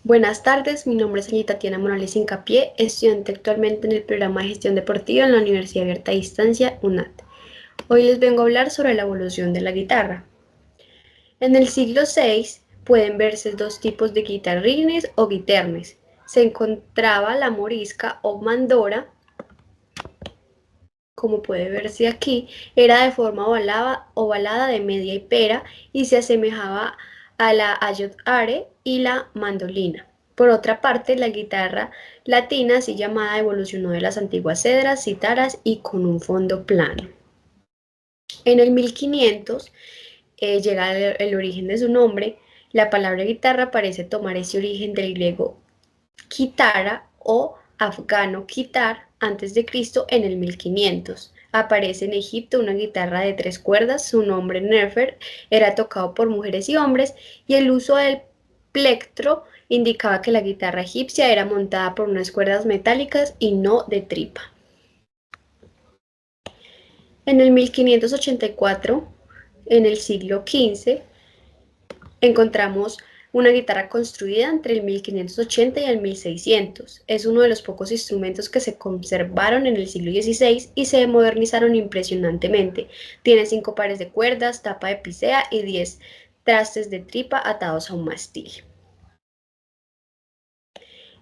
Buenas tardes, mi nombre es Anita Tatiana Morales Hincapié, estudiante actualmente en el programa de Gestión Deportiva en la Universidad Abierta a Distancia, UNAD. Hoy les vengo a hablar sobre la evolución de la guitarra. En el siglo VI pueden verse dos tipos de guitarrines o guiternes. Se encontraba la morisca o mandora, como puede verse aquí, era de forma ovalada de media hipera y se asemejaba a la ayodhare y la mandolina. Por otra parte, la guitarra latina, así llamada, evolucionó de las antiguas cedras, citaras y con un fondo plano. En el 1500 llega el origen de su nombre. La palabra guitarra parece tomar ese origen del griego kitara o afgano kitar antes de Cristo en el 1500. Aparece en Egipto una guitarra de 3 cuerdas, su nombre Nefer, era tocado por mujeres y hombres, y el uso del plectro indicaba que la guitarra egipcia era montada por unas cuerdas metálicas y no de tripa. En el 1584, en el siglo XV, encontramos una guitarra construida entre el 1580 y el 1600. Es uno de los pocos instrumentos que se conservaron en el siglo XVI y se modernizaron impresionantemente. Tiene 5 pares de cuerdas, tapa de picea y 10 trastes de tripa atados a un mástil.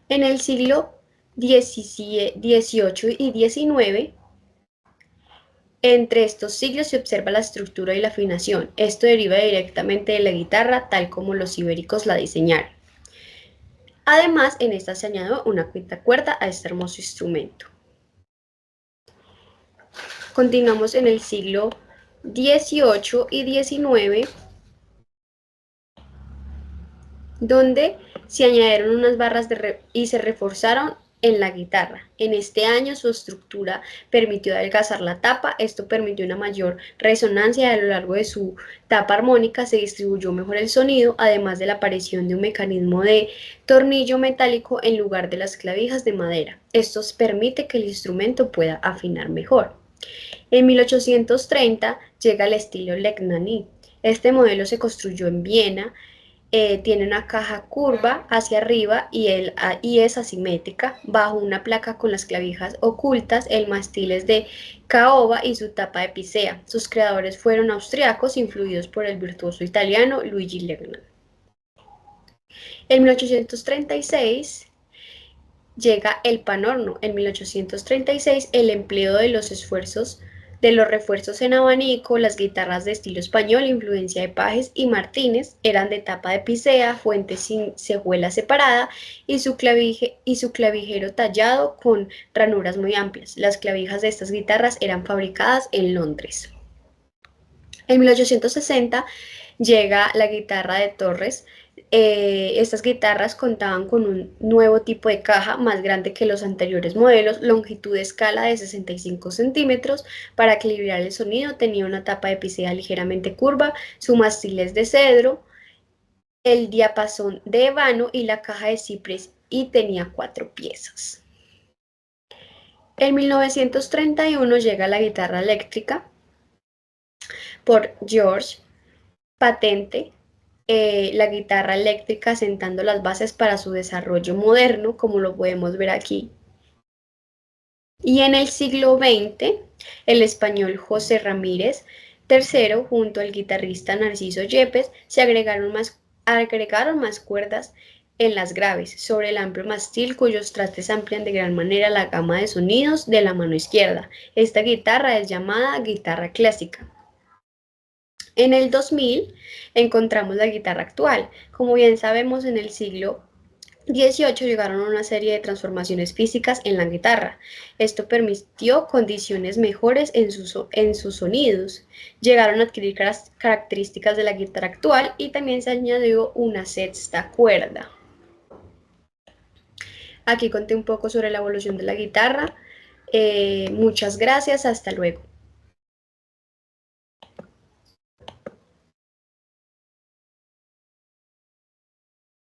En el siglo XVIII y XIX, entre estos siglos se observa la estructura y la afinación. Esto deriva directamente de la guitarra tal como los ibéricos la diseñaron. Además, en esta se añadió una quinta cuerda a este hermoso instrumento. Continuamos en el siglo XVIII y XIX, donde se añadieron unas barras y se reforzaron en la guitarra. En este año su estructura permitió adelgazar la tapa, esto permitió una mayor resonancia a lo largo de su tapa armónica, se distribuyó mejor el sonido, además de la aparición de un mecanismo de tornillo metálico en lugar de las clavijas de madera. Esto permite que el instrumento pueda afinar mejor. En 1830 llega el estilo Legnani. Este modelo se construyó en Viena. Tiene una caja curva hacia arriba y es asimétrica. Bajo una placa con las clavijas ocultas, el mástil es de caoba y su tapa de picea. Sus creadores fueron austriacos, influidos por el virtuoso italiano Luigi Legnan. En 1836 llega el panorno. En 1836 el empleo de los refuerzos en abanico, las guitarras de estilo español, influencia de Pajes y Martínez, eran de tapa de picea, fuente sin cejuela separada y su clavijero tallado con ranuras muy amplias. Las clavijas de estas guitarras eran fabricadas en Londres. En 1860 llega la guitarra de Torres. Estas guitarras contaban con un nuevo tipo de caja más grande que los anteriores modelos, longitud de escala de 65 centímetros. Para equilibrar el sonido tenía una tapa de picea ligeramente curva, su mástil es de cedro, el diapasón de ébano y la caja de ciprés, y tenía 4 piezas. En 1931 llega la guitarra eléctrica por George, patente la guitarra eléctrica sentando las bases para su desarrollo moderno, como lo podemos ver aquí. Y en el siglo XX, el español José Ramírez III, junto al guitarrista Narciso Yepes, se agregaron más cuerdas en las graves, sobre el amplio mástil, cuyos trastes amplian de gran manera la gama de sonidos de la mano izquierda. Esta guitarra es llamada guitarra clásica. En el 2000 encontramos la guitarra actual. Como bien sabemos, en el siglo XVIII llegaron una serie de transformaciones físicas en la guitarra. Esto permitió condiciones mejores en sus sonidos. Llegaron a adquirir características de la guitarra actual y también se añadió una sexta cuerda. Aquí conté un poco sobre la evolución de la guitarra. Muchas gracias, hasta luego.